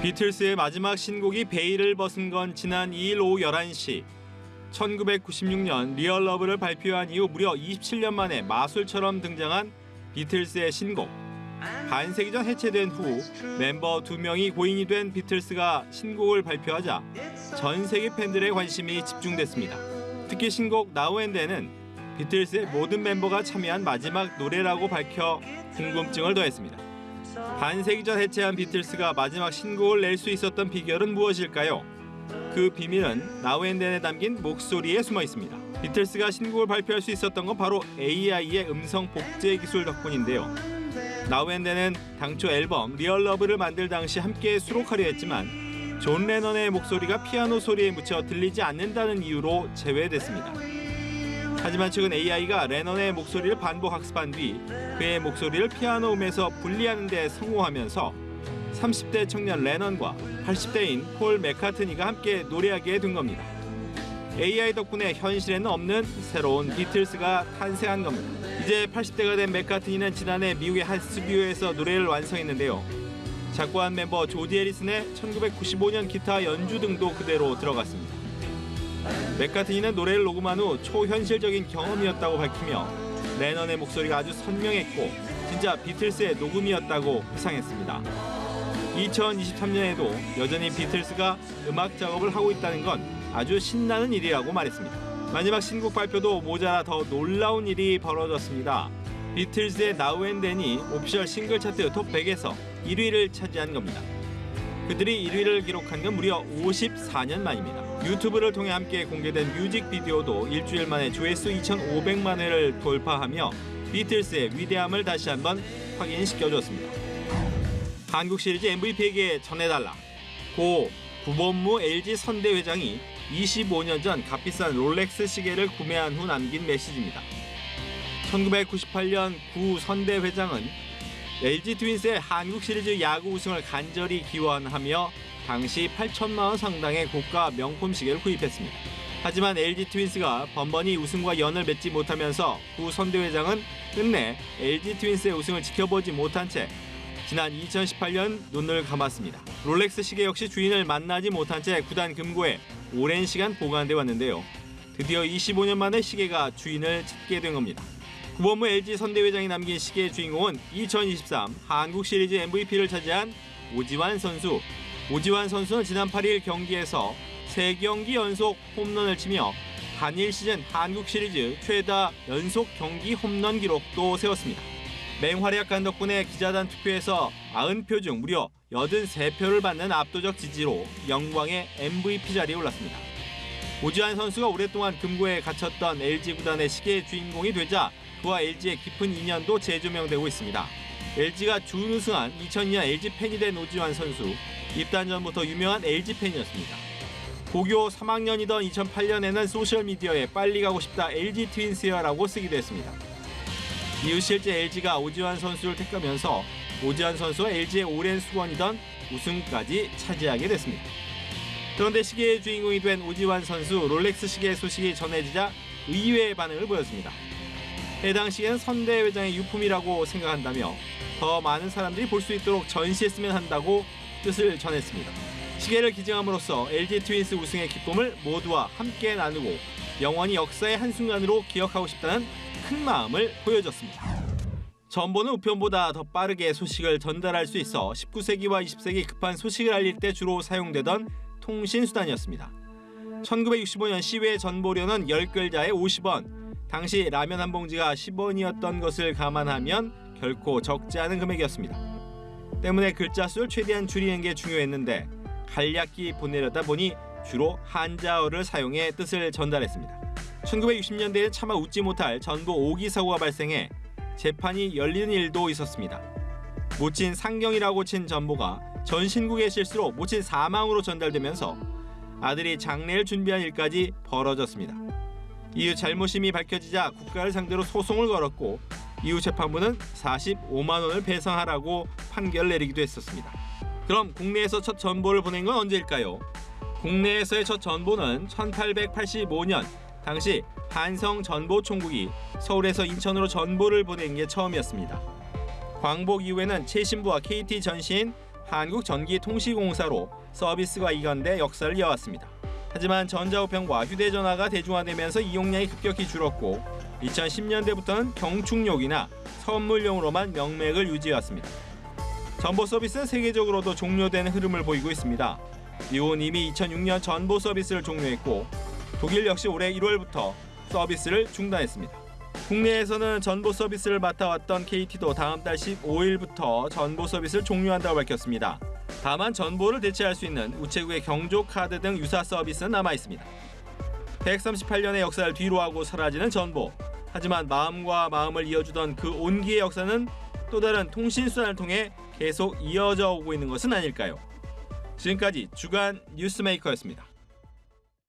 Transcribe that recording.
비틀스의 마지막 신곡이 베일을 벗은 건 지난 2일 오후 11시. 1996년 리얼 러브를 발표한 이후 무려 27년 만에 마술처럼 등장한 비틀스의 신곡. 반세기 전 해체된 후 멤버 2명이 고인이 된 비틀스가 신곡을 발표하자 전 세계 팬들의 관심이 집중됐습니다. 특히 신곡 Now and Then은 비틀스의 모든 멤버가 참여한 마지막 노래라고 밝혀 궁금증을 더했습니다. 반세기 전 해체한 비틀스가 마지막 신곡을 낼 수 있었던 비결은 무엇일까요? 그 비밀은 Now and Then에 담긴 목소리에 숨어 있습니다. 비틀스가 신곡을 발표할 수 있었던 건 바로 AI의 음성 복제 기술 덕분인데요. Now and Then은 당초 앨범 리얼 러브를 만들 당시 함께 수록하려 했지만 존 레넌의 목소리가 피아노 소리에 묻혀 들리지 않는다는 이유로 제외됐습니다. 하지만 최근 AI가 레넌의 목소리를 반복 학습한 뒤 그의 목소리를 피아노 음에서 분리하는 데 성공하면서 30대 청년 레넌과 80대인 폴 맥카트니가 함께 노래하게 된 겁니다. AI 덕분에 현실에는 없는 새로운 비틀스가 탄생한 겁니다. 이제 80대가 된 맥카트니는 지난해 미국의 한 스튜디오에서 노래를 완성했는데요. 작곡한 멤버 조지 해리슨의 1995년 기타 연주 등도 그대로 들어갔습니다. 맥카트니는 노래를 녹음한 후 초현실적인 경험이었다고 밝히며 레넌의 목소리가 아주 선명했고 진짜 비틀스의 녹음이었다고 회상했습니다. 2023년에도 여전히 비틀스가 음악 작업을 하고 있다는 건 아주 신나는 일이라고 말했습니다. 마지막 신곡 발표도 모자라 더 놀라운 일이 벌어졌습니다. 비틀스의 Now and Then이 오피셜 싱글 차트 톱 100에서 1위를 차지한 겁니다. 그들이 1위를 기록한 건 무려 54년 만입니다. 유튜브를 통해 함께 공개된 뮤직비디오도 일주일 만에 조회수 2,500만 회를 돌파하며 비틀스의 위대함을 다시 한번 확인시켜줬습니다. 한국 시리즈 MVP에게 전해달라. 고 구본무 LG 선대 회장이 25년 전 값비싼 롤렉스 시계를 구매한 후 남긴 메시지입니다. 1998년 구 선대 회장은 LG 트윈스의 한국 시리즈 야구 우승을 간절히 기원하며 당시 8천만 원 상당의 고가 명품 시계를 구입했습니다. 하지만 LG 트윈스가 번번이 우승과 연을 맺지 못하면서 구 선대 회장은 끝내 LG 트윈스의 우승을 지켜보지 못한 채 지난 2018년 눈을 감았습니다. 롤렉스 시계 역시 주인을 만나지 못한 채 구단 금고에 오랜 시간 보관돼 왔는데요. 드디어 25년 만에 시계가 주인을 찾게 된 겁니다. 구본무 LG 선대 회장이 남긴 시계의 주인공은 2023 한국 시리즈 MVP를 차지한 오지환 선수. 오지환 선수는 지난 8일 경기에서 3경기 연속 홈런을 치며 한일 시즌 한국 시리즈 최다 연속 경기 홈런 기록도 세웠습니다. 맹활약한 덕분에 기자단 투표에서 90표 중 무려 83표를 받는 압도적 지지로 영광의 MVP 자리에 올랐습니다. 오지환 선수가 오랫동안 금고에 갇혔던 LG 구단의 시계의 주인공이 되자 그와 LG의 깊은 인연도 재조명되고 있습니다. LG가 준우승한 2002년 LG 팬이 된 오지환 선수, 입단 전부터 유명한 LG 팬이었습니다. 고교 3학년이던 2008년에는 소셜미디어에 빨리 가고 싶다 LG 트윈스여라고 쓰기도 했습니다. 이후 실제 LG가 오지환 선수를 택하면서 오지환 선수와 LG의 오랜 수원이던 우승까지 차지하게 됐습니다. 그런데 시계의 주인공이 된 오지환 선수, 롤렉스 시계 소식이 전해지자 의외의 반응을 보였습니다. 해당 시계는 선대 회장의 유품이라고 생각한다며 더 많은 사람들이 볼 수 있도록 전시했으면 한다고 뜻을 전했습니다. 시계를 기증함으로써 LG 트윈스 우승의 기쁨을 모두와 함께 나누고 영원히 역사의 한순간으로 기억하고 싶다는 큰 마음을 보여줬습니다. 전보는 우편보다 더 빠르게 소식을 전달할 수 있어 19세기와 20세기 급한 소식을 알릴 때 주로 사용되던 통신수단이었습니다. 1965년 시외 전보료는 10글자에 50원, 당시 라면 한 봉지가 10원이었던 것을 감안하면 결코 적지 않은 금액이었습니다. 때문에 글자 수를 최대한 줄이는 게 중요했는데 간략히 보내려다 보니 주로 한자어를 사용해 뜻을 전달했습니다. 1960년대에 차마 웃지 못할 전보 오기 사고가 발생해 재판이 열리는 일도 있었습니다. 모친 상경이라고 친 전보가 전신국의 실수로 모친 사망으로 전달되면서 아들이 장례를 준비한 일까지 벌어졌습니다. 이후 잘못임이 밝혀지자 국가를 상대로 소송을 걸었고 이후 재판부는 45만 원을 배상하라고 판결을 내리기도 했었습니다. 그럼 국내에서 첫 전보를 보낸 건 언제일까요? 국내에서의 첫 전보는 1885년 당시 한성전보총국이 서울에서 인천으로 전보를 보낸 게 처음이었습니다. 광복 이후에는 최신부와 KT 전시인 한국전기통시공사로 서비스가 이관돼 역사를 이어왔습니다. 하지만 전자우편과 휴대전화가 대중화되면서 이용량이 급격히 줄었고 2010년대부터는 경축용이나 선물용으로만 명맥을 유지해왔습니다. 전보 서비스는 세계적으로도 종료되는 흐름을 보이고 있습니다. 미국은 이미 2006년 전보 서비스를 종료했고 독일 역시 올해 1월부터 서비스를 중단했습니다. 국내에서는 전보 서비스를 맡아왔던 KT도 다음 달 15일부터 전보 서비스를 종료한다고 밝혔습니다. 다만 전보를 대체할 수 있는 우체국의 경조카드 등 유사 서비스는 남아있습니다. 138년의 역사를 뒤로하고 사라지는 전보. 하지만 마음과 마음을 이어주던 그 온기의 역사는 또 다른 통신수단을 통해 계속 이어져 오고 있는 것은 아닐까요? 지금까지 주간 뉴스메이커였습니다.